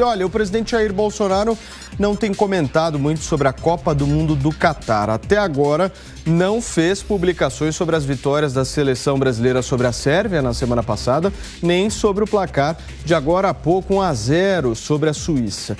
Olha, o presidente Jair Bolsonaro não tem comentado muito sobre a Copa do Mundo do Catar. Até agora, não fez publicações sobre as vitórias da seleção brasileira sobre a Sérvia na semana passada, nem sobre o placar de agora há pouco, 1-0 sobre a Suíça.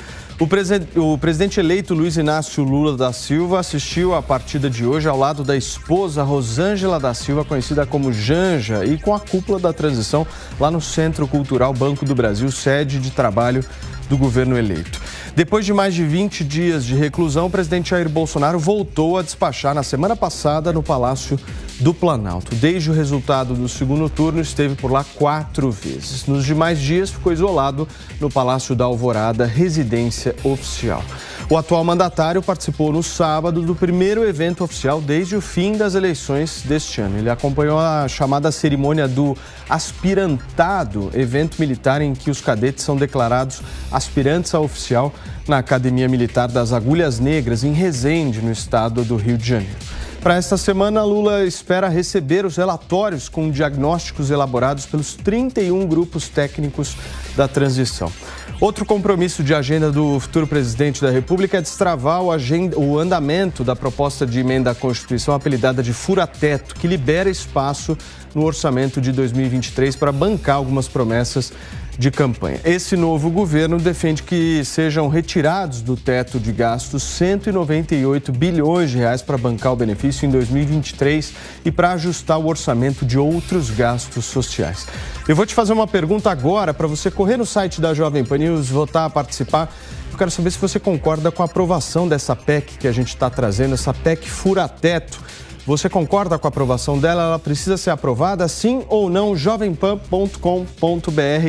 O presidente eleito Luiz Inácio Lula da Silva assistiu à partida de hoje ao lado da esposa Rosângela da Silva, conhecida como Janja, e com a cúpula da transição lá no Centro Cultural Banco do Brasil, sede de trabalho do governo eleito. Depois de mais de 20 dias de reclusão, o presidente Jair Bolsonaro voltou a despachar na semana passada no Palácio do Planalto. Desde o resultado do segundo turno, esteve por lá 4 vezes. Nos demais dias, ficou isolado no Palácio da Alvorada, residência oficial. O atual mandatário participou no sábado do primeiro evento oficial desde o fim das eleições deste ano. Ele acompanhou a chamada cerimônia do aspirantado, evento militar em que os cadetes são declarados aspirantes a oficial na Academia Militar das Agulhas Negras, em Resende, no estado do Rio de Janeiro. Para esta semana, Lula espera receber os relatórios com diagnósticos elaborados pelos 31 grupos técnicos da transição. Outro compromisso de agenda do futuro presidente da República é destravar o andamento da proposta de emenda à Constituição apelidada de fura-teto, que libera espaço no orçamento de 2023 para bancar algumas promessas de campanha. Esse novo governo defende que sejam retirados do teto de gastos 198 bilhões de reais para bancar o benefício em 2023 e para ajustar o orçamento de outros gastos sociais. Eu vou te fazer uma pergunta agora para você correr no site da Jovem Pan News, votar, participar. Eu quero saber se você concorda com a aprovação dessa PEC que a gente está trazendo, essa PEC fura-teto. Você concorda com a aprovação dela? Ela precisa ser aprovada, sim ou não? jovempan.com.br.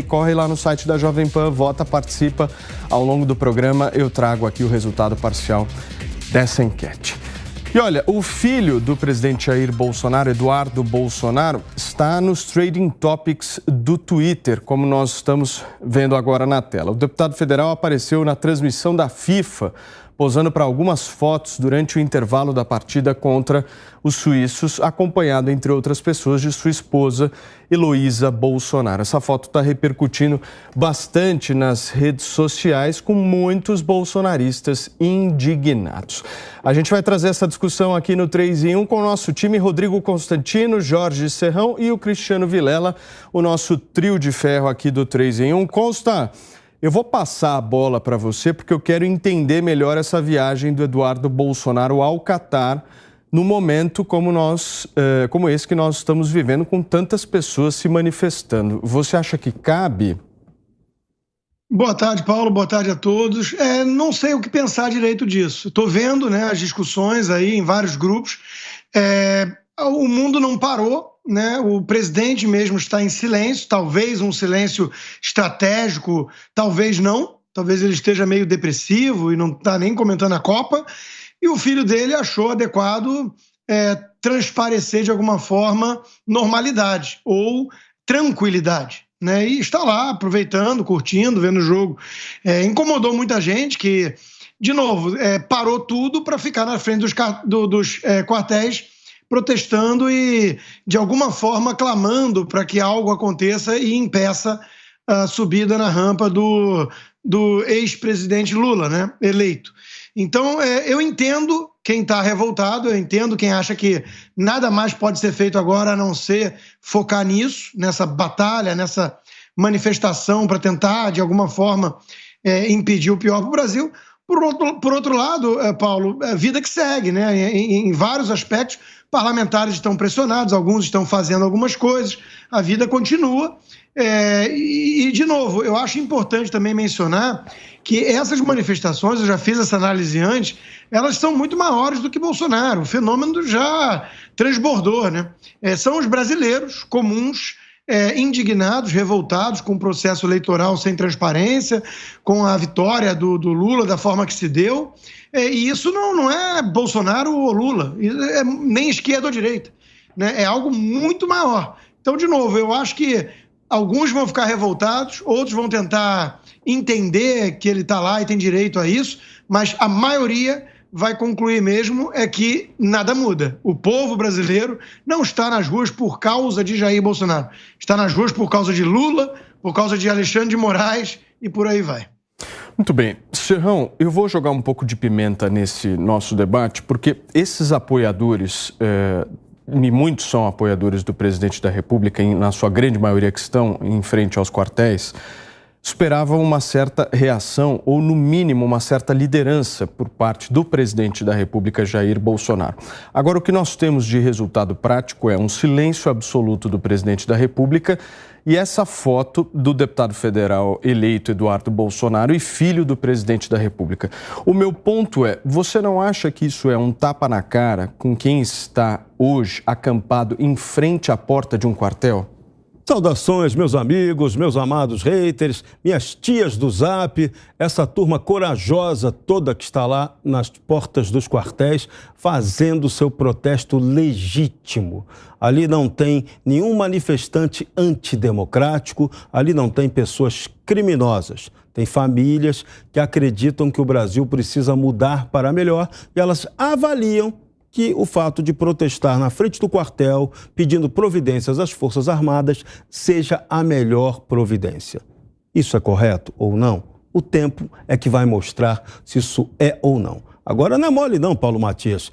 Corre lá no site da Jovem Pan, vota, participa. Ao longo do programa eu trago aqui o resultado parcial dessa enquete. E olha, o filho do presidente Jair Bolsonaro, Eduardo Bolsonaro, está nos Trending Topics do Twitter, como nós estamos vendo agora na tela. O deputado federal apareceu na transmissão da FIFA, posando para algumas fotos durante o intervalo da partida contra os suíços, acompanhado, entre outras pessoas, de sua esposa, Heloísa Bolsonaro. Essa foto está repercutindo bastante nas redes sociais, com muitos bolsonaristas indignados. A gente vai trazer essa discussão aqui no 3 em 1 com o nosso time, Rodrigo Constantino, Jorge Serrão e o Cristiano Vilela, o nosso trio de ferro aqui do 3 em 1. Consta, eu vou passar a bola para você porque eu quero entender melhor essa viagem do Eduardo Bolsonaro ao Catar no momento como esse que nós estamos vivendo, com tantas pessoas se manifestando. Você acha que cabe? Boa tarde, Paulo. Boa tarde a todos. Não sei o que pensar direito disso. Estou vendo, as discussões aí em vários grupos. O mundo não parou. O presidente mesmo está em silêncio, talvez um silêncio estratégico, talvez não, talvez ele esteja meio depressivo e não está nem comentando a Copa, e o filho dele achou adequado transparecer de alguma forma normalidade ou tranquilidade, e está lá aproveitando, curtindo, vendo o jogo. Incomodou muita gente que, de novo, parou tudo para ficar na frente dos quartéis, protestando e, de alguma forma, clamando para que algo aconteça e impeça a subida na rampa do ex-presidente Lula, eleito. Então, eu entendo quem está revoltado, eu entendo quem acha que nada mais pode ser feito agora a não ser focar nisso, nessa batalha, nessa manifestação para tentar, de alguma forma, impedir o pior para o Brasil. Por outro lado, Paulo, a vida que segue, em vários aspectos. Parlamentares estão pressionados, alguns estão fazendo algumas coisas, a vida continua. E, de novo, eu acho importante também mencionar que essas manifestações, eu já fiz essa análise antes, elas são muito maiores do que Bolsonaro. O fenômeno já transbordou, São os brasileiros comuns, indignados, revoltados com o processo eleitoral sem transparência, com a vitória do Lula da forma que se deu. E isso não é Bolsonaro ou Lula, nem esquerda ou direita. É algo muito maior. Então, de novo, eu acho que alguns vão ficar revoltados, outros vão tentar entender que ele está lá e tem direito a isso, mas a maioria vai concluir mesmo que nada muda. O povo brasileiro não está nas ruas por causa de Jair Bolsonaro. Está nas ruas por causa de Lula, por causa de Alexandre de Moraes e por aí vai. Muito bem. Serrão, eu vou jogar um pouco de pimenta nesse nosso debate, porque esses apoiadores, e muitos são apoiadores do presidente da República, na sua grande maioria que estão em frente aos quartéis, esperavam uma certa reação, ou no mínimo uma certa liderança por parte do presidente da República, Jair Bolsonaro. Agora, o que nós temos de resultado prático é um silêncio absoluto do presidente da República e essa foto do deputado federal eleito Eduardo Bolsonaro e filho do presidente da República. O meu ponto é, você não acha que isso é um tapa na cara com quem está hoje acampado em frente à porta de um quartel? Saudações, meus amigos, meus amados haters, minhas tias do Zap, essa turma corajosa toda que está lá nas portas dos quartéis fazendo seu protesto legítimo. Ali não tem nenhum manifestante antidemocrático, ali não tem pessoas criminosas. Tem famílias que acreditam que o Brasil precisa mudar para melhor e elas avaliam que o fato de protestar na frente do quartel, pedindo providências às Forças Armadas, seja a melhor providência. Isso é correto ou não? O tempo é que vai mostrar se isso é ou não. Agora não é mole não, Paulo Matias.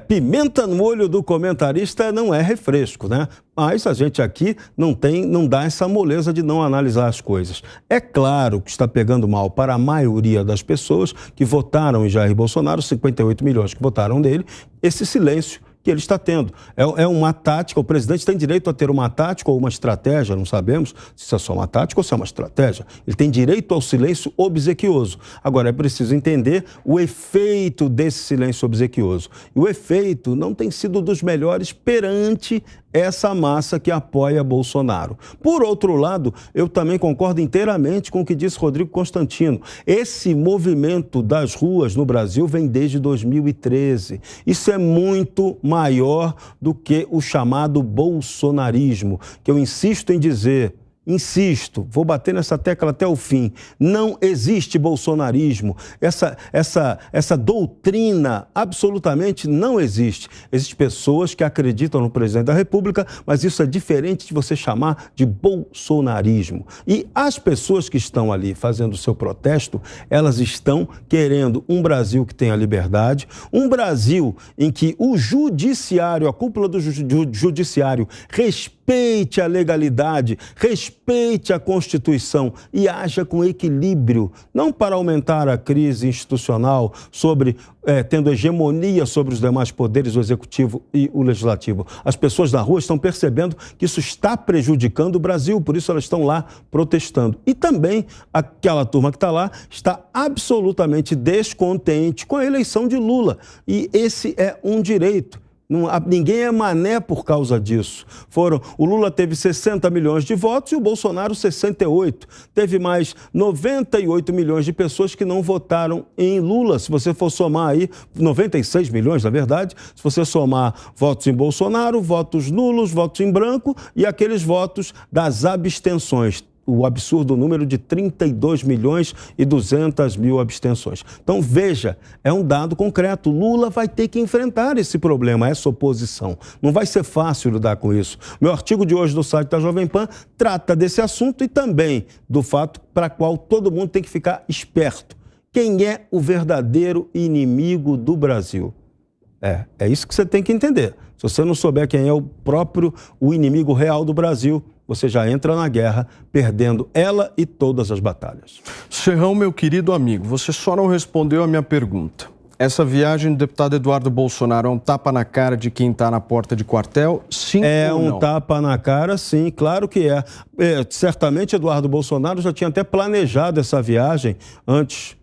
Pimenta no olho do comentarista não é refresco, né? Mas a gente aqui não dá essa moleza de não analisar as coisas. É claro que está pegando mal para a maioria das pessoas que votaram em Jair Bolsonaro, 58 milhões que votaram nele, esse silêncio que ele está tendo. É uma tática, o presidente tem direito a ter uma tática ou uma estratégia, não sabemos se é só uma tática ou se é uma estratégia. Ele tem direito ao silêncio obsequioso. Agora, é preciso entender o efeito desse silêncio obsequioso. E o efeito não tem sido dos melhores perante essa massa que apoia Bolsonaro. Por outro lado, eu também concordo inteiramente com o que disse Rodrigo Constantino. Esse movimento das ruas no Brasil vem desde 2013. Isso é muito maior do que o chamado bolsonarismo, que eu insisto em dizer. Insisto, vou bater nessa tecla até o fim. Não existe bolsonarismo. Essa doutrina absolutamente não existe. Existem pessoas que acreditam no presidente da República, mas isso é diferente de você chamar de bolsonarismo. E as pessoas que estão ali fazendo o seu protesto, elas estão querendo um Brasil que tenha liberdade, um Brasil em que o judiciário, a cúpula do judiciário, respeite a legalidade, respeite a Constituição e haja com equilíbrio, não para aumentar a crise institucional tendo hegemonia sobre os demais poderes, o Executivo e o Legislativo. As pessoas na rua estão percebendo que isso está prejudicando o Brasil, por isso elas estão lá protestando. E também aquela turma que está lá está absolutamente descontente com a eleição de Lula. E esse é um direito. Ninguém é mané por causa disso. O Lula teve 60 milhões de votos e o Bolsonaro 68. Teve mais 98 milhões de pessoas que não votaram em Lula. Se você for somar aí, 96 milhões, na verdade, se você somar votos em Bolsonaro, votos nulos, votos em branco e aqueles votos das abstenções. O absurdo número de 32 milhões e 200 mil abstenções. Então, veja, é um dado concreto. Lula vai ter que enfrentar esse problema, essa oposição. Não vai ser fácil lidar com isso. Meu artigo de hoje no site da Jovem Pan trata desse assunto e também do fato para qual todo mundo tem que ficar esperto. Quem é o verdadeiro inimigo do Brasil? É isso que você tem que entender. Se você não souber quem é o inimigo real do Brasil, você já entra na guerra, perdendo ela e todas as batalhas. Serrão, meu querido amigo, você só não respondeu a minha pergunta. Essa viagem do deputado Eduardo Bolsonaro é um tapa na cara de quem está na porta de quartel? Sim ou não? É um tapa na cara, sim, claro que é. Certamente Eduardo Bolsonaro já tinha até planejado essa viagem antes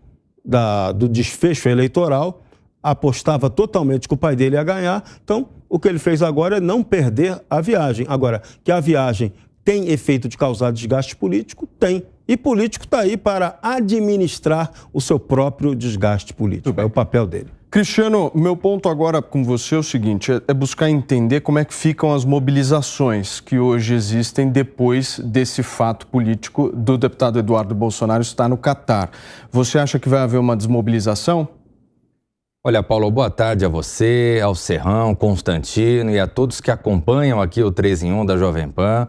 do desfecho eleitoral, apostava totalmente que o pai dele ia ganhar, então o que ele fez agora é não perder a viagem. Agora, que a viagem tem efeito de causar desgaste político? Tem. E político está aí para administrar o seu próprio desgaste político. É o papel dele. Cristiano, meu ponto agora com você é o seguinte, é buscar entender como é que ficam as mobilizações que hoje existem depois desse fato político do deputado Eduardo Bolsonaro estar no Catar. Você acha que vai haver uma desmobilização? Olha, Paulo, boa tarde a você, ao Serrão, Constantino e a todos que acompanham aqui o 3 em 1 da Jovem Pan.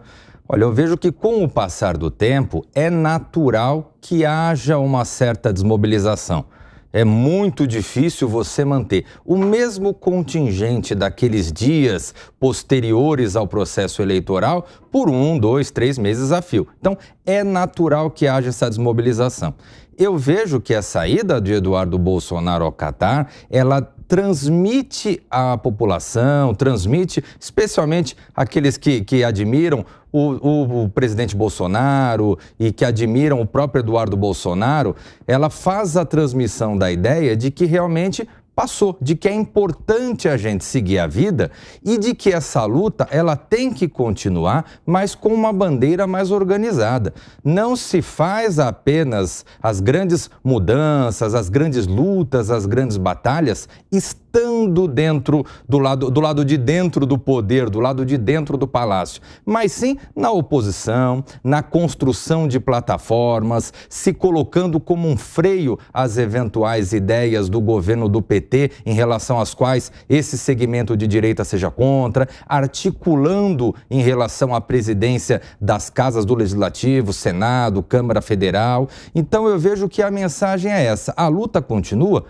Olha, eu vejo que com o passar do tempo é natural que haja uma certa desmobilização. É muito difícil você manter o mesmo contingente daqueles dias posteriores ao processo eleitoral por 1, 2, 3 meses a fio. Então, é natural que haja essa desmobilização. Eu vejo que a saída de Eduardo Bolsonaro ao Catar, ela transmite à população, transmite especialmente aqueles que admiram o presidente Bolsonaro e que admiram o próprio Eduardo Bolsonaro, ela faz a transmissão da ideia de que realmente passou, de que é importante a gente seguir a vida e de que essa luta ela tem que continuar, mas com uma bandeira mais organizada. Não se faz apenas as grandes mudanças, as grandes lutas, as grandes batalhas estando dentro do lado de dentro do poder, do lado de dentro do palácio, mas sim na oposição, na construção de plataformas, se colocando como um freio às eventuais ideias do governo do PT em relação às quais esse segmento de direita seja contra, articulando em relação à presidência das casas do Legislativo, Senado, Câmara Federal. Então eu vejo que a mensagem é essa: a luta continua,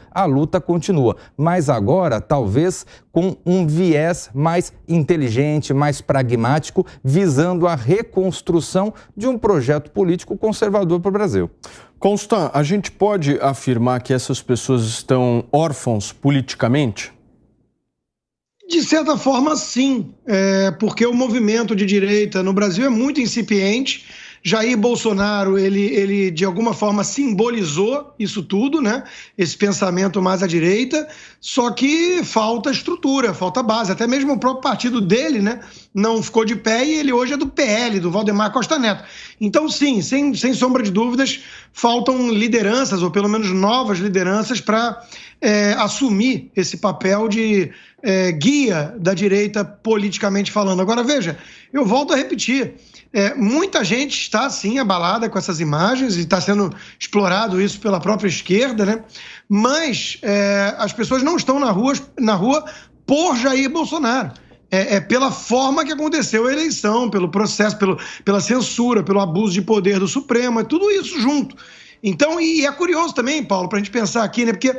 mas agora talvez com um viés mais inteligente, mais pragmático, visando a reconstrução de um projeto político conservador para o Brasil. Constant, a gente pode afirmar que essas pessoas estão órfãos politicamente? De certa forma, sim, porque o movimento de direita no Brasil é muito incipiente. Jair Bolsonaro, ele de alguma forma simbolizou isso tudo, né? Esse pensamento mais à direita, só que falta estrutura, falta base. Até mesmo o próprio partido dele, né, não ficou de pé e ele hoje é do PL, do Valdemar Costa Neto. Então, sim, sem sombra de dúvidas, faltam lideranças, ou pelo menos novas lideranças, para assumir esse papel de guia da direita politicamente falando. Agora, veja, eu volto a repetir, muita gente está, sim, abalada com essas imagens e está sendo explorado isso pela própria esquerda, né? Mas as pessoas não estão na rua por Jair Bolsonaro. Pela forma que aconteceu a eleição, pelo processo, pela censura, pelo abuso de poder do Supremo, é tudo isso junto. Então, e é curioso também, Paulo, para a gente pensar aqui, né? Porque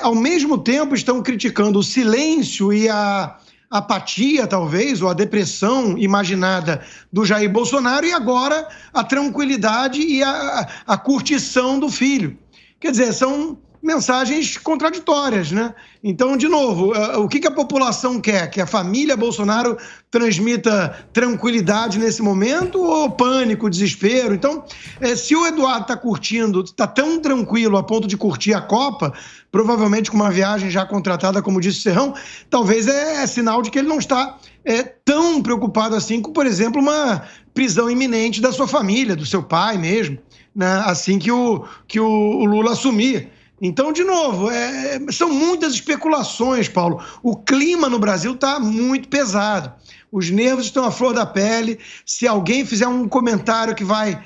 ao mesmo tempo estão criticando o silêncio e a apatia, talvez, ou a depressão imaginada do Jair Bolsonaro, e agora a tranquilidade e a curtição do filho. Quer dizer, são mensagens contraditórias, né? Então, de novo, o que a população quer? Que a família Bolsonaro transmita tranquilidade nesse momento ou pânico, desespero? Então, se o Eduardo está curtindo, está tão tranquilo a ponto de curtir a Copa, provavelmente com uma viagem já contratada, como disse o Serrão, talvez é sinal de que ele não está tão preocupado assim com, por exemplo, uma prisão iminente da sua família, do seu pai mesmo, né? Assim que o Lula assumir. Então, de novo, são muitas especulações, Paulo. O clima no Brasil está muito pesado. Os nervos estão à flor da pele. Se alguém fizer um comentário que vai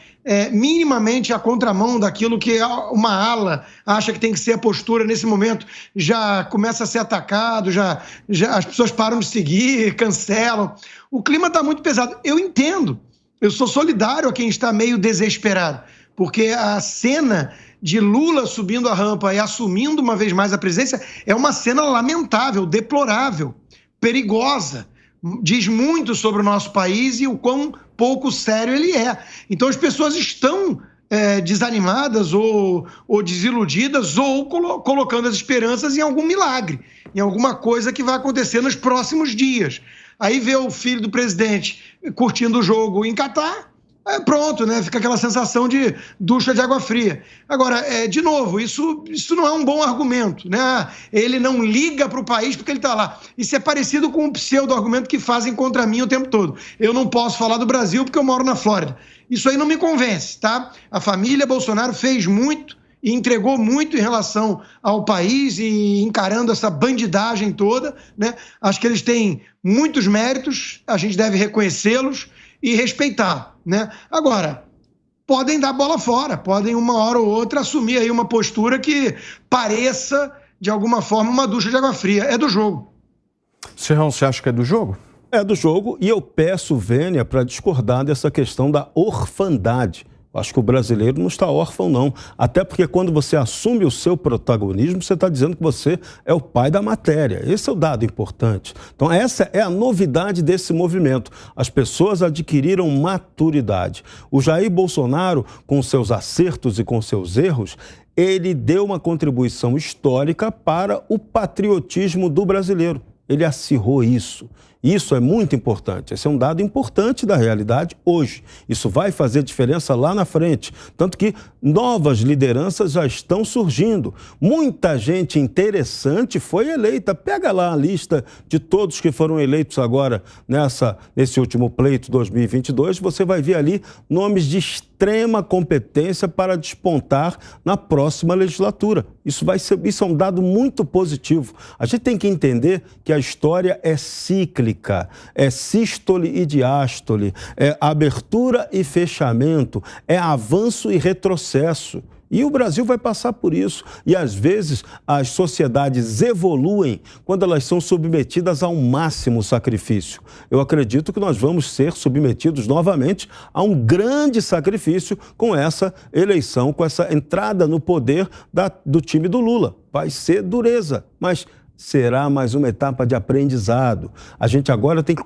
minimamente à contramão daquilo que uma ala acha que tem que ser a postura nesse momento, já começa a ser atacado, já as pessoas param de seguir, cancelam. O clima está muito pesado. Eu entendo. Eu sou solidário a quem está meio desesperado, porque a cena de Lula subindo a rampa e assumindo uma vez mais a presidência é uma cena lamentável, deplorável, perigosa. Diz muito sobre o nosso país e o quão pouco sério ele é. Então as pessoas estão desanimadas ou desiludidas ou colocando as esperanças em algum milagre, em alguma coisa que vai acontecer nos próximos dias. Aí vê o filho do presidente curtindo o jogo em Catar, pronto, né? Fica aquela sensação de ducha de água fria. Agora, de novo, isso não é um bom argumento, né? Ele não liga para o país porque ele está lá. Isso é parecido com o pseudo-argumento que fazem contra mim o tempo todo. Eu não posso falar do Brasil porque eu moro na Flórida. Isso aí não me convence, tá? A família Bolsonaro fez muito e entregou muito em relação ao país e encarando essa bandidagem toda, né? Acho que eles têm muitos méritos, a gente deve reconhecê-los e respeitar, né? Agora, podem dar bola fora, podem uma hora ou outra assumir aí uma postura que pareça, de alguma forma, uma ducha de água fria. É do jogo. Serrão, você acha que é do jogo? É do jogo, e eu peço, Vênia, para discordar dessa questão da orfandade. Acho que o brasileiro não está órfão, não. Até porque quando você assume o seu protagonismo, você está dizendo que você é o pai da matéria. Esse é o dado importante. Então, essa é a novidade desse movimento. As pessoas adquiriram maturidade. O Jair Bolsonaro, com seus acertos e com seus erros, ele deu uma contribuição histórica para o patriotismo do brasileiro. Ele acirrou isso. Isso é muito importante. Esse é um dado importante da realidade hoje. Isso vai fazer diferença lá na frente. Tanto que novas lideranças já estão surgindo. Muita gente interessante foi eleita. Pega lá a lista de todos que foram eleitos agora nesse último pleito 2022. Você vai ver ali nomes de extrema competência para despontar na próxima legislatura. Isso é um dado muito positivo. A gente tem que entender que a história é cíclica, é sístole e diástole, é abertura e fechamento, é avanço e retrocesso. E o Brasil vai passar por isso. E, às vezes, as sociedades evoluem quando elas são submetidas ao máximo sacrifício. Eu acredito que nós vamos ser submetidos novamente a um grande sacrifício com essa eleição, com essa entrada no poder do time do Lula. Vai ser dureza, mas será mais uma etapa de aprendizado. A gente agora tem que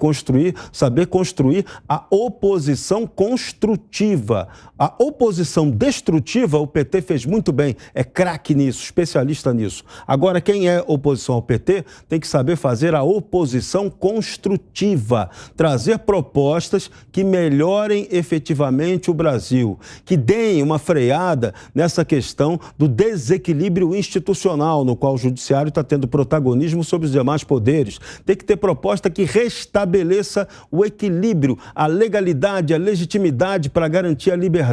saber construir a oposição construtiva. A oposição destrutiva, o PT fez muito bem, é craque nisso, especialista nisso. Agora, quem é oposição ao PT tem que saber fazer a oposição construtiva, trazer propostas que melhorem efetivamente o Brasil, que deem uma freada nessa questão do desequilíbrio institucional, no qual o judiciário está tendo protagonismo sobre os demais poderes. Tem que ter proposta que restabeleça o equilíbrio, a legalidade, a legitimidade para garantir a liberdade.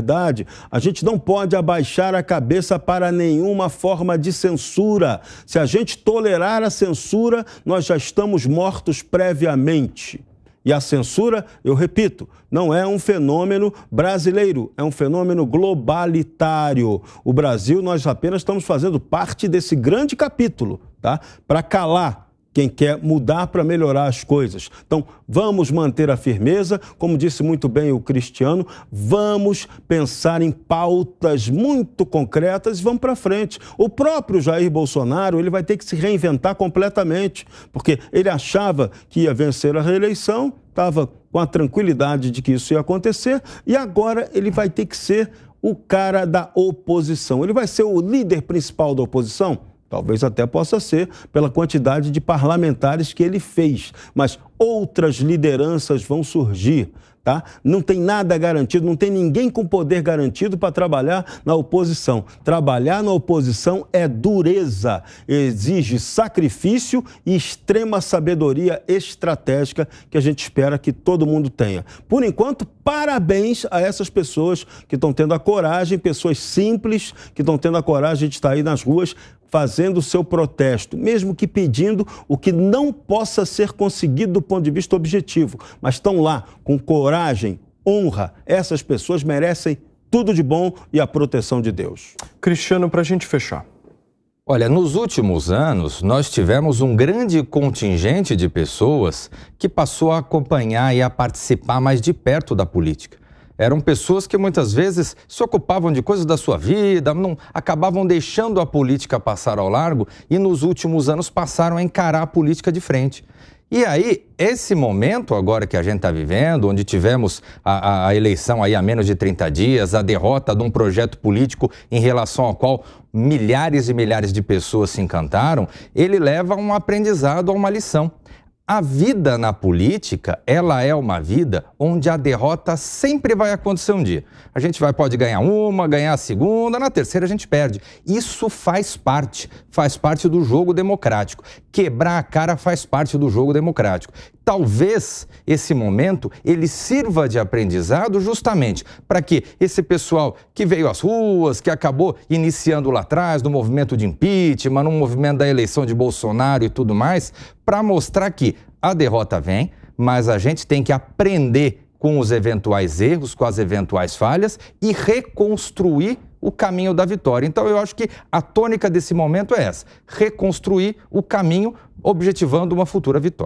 A gente não pode abaixar a cabeça para nenhuma forma de censura. Se a gente tolerar a censura, nós já estamos mortos previamente. E a censura, eu repito, não é um fenômeno brasileiro, é um fenômeno globalitário. O Brasil, nós apenas estamos fazendo parte desse grande capítulo, tá? Para calar quem quer mudar para melhorar as coisas. Então, vamos manter a firmeza, como disse muito bem o Cristiano, vamos pensar em pautas muito concretas e vamos para frente. O próprio Jair Bolsonaro, ele vai ter que se reinventar completamente, porque ele achava que ia vencer a reeleição, estava com a tranquilidade de que isso ia acontecer, e agora ele vai ter que ser o cara da oposição. Ele vai ser o líder principal da oposição? Talvez até possa ser pela quantidade de parlamentares que ele fez, mas outras lideranças vão surgir, tá? Não tem nada garantido, não tem ninguém com poder garantido para trabalhar na oposição. Trabalhar na oposição é dureza, exige sacrifício e extrema sabedoria estratégica que a gente espera que todo mundo tenha. Por enquanto, parabéns a essas pessoas que estão tendo a coragem, pessoas simples que estão tendo a coragem de estar aí nas ruas fazendo o seu protesto, mesmo que pedindo o que não possa ser conseguido do ponto de vista objetivo, mas estão lá com coragem, honra. Essas pessoas merecem tudo de bom e a proteção de Deus. Cristiano, para a gente fechar. Olha, nos últimos anos, nós tivemos um grande contingente de pessoas que passou a acompanhar e a participar mais de perto da política. Eram pessoas que muitas vezes se ocupavam de coisas da sua vida, acabavam deixando a política passar ao largo e nos últimos anos passaram a encarar a política de frente. E aí, esse momento agora que a gente está vivendo, onde tivemos a eleição aí há menos de 30 dias, a derrota de um projeto político em relação ao qual milhares e milhares de pessoas se encantaram, ele leva a um aprendizado, a uma lição. A vida na política, ela é uma vida onde a derrota sempre vai acontecer um dia. A gente pode ganhar uma, ganhar a segunda, na terceira a gente perde. Isso faz parte do jogo democrático. Quebrar a cara faz parte do jogo democrático. Talvez esse momento ele sirva de aprendizado justamente para que esse pessoal que veio às ruas, que acabou iniciando lá atrás no movimento de impeachment, no movimento da eleição de Bolsonaro e tudo mais, para mostrar que a derrota vem, mas a gente tem que aprender com os eventuais erros, com as eventuais falhas e reconstruir o caminho da vitória. Então eu acho que a tônica desse momento é essa, reconstruir o caminho objetivando uma futura vitória.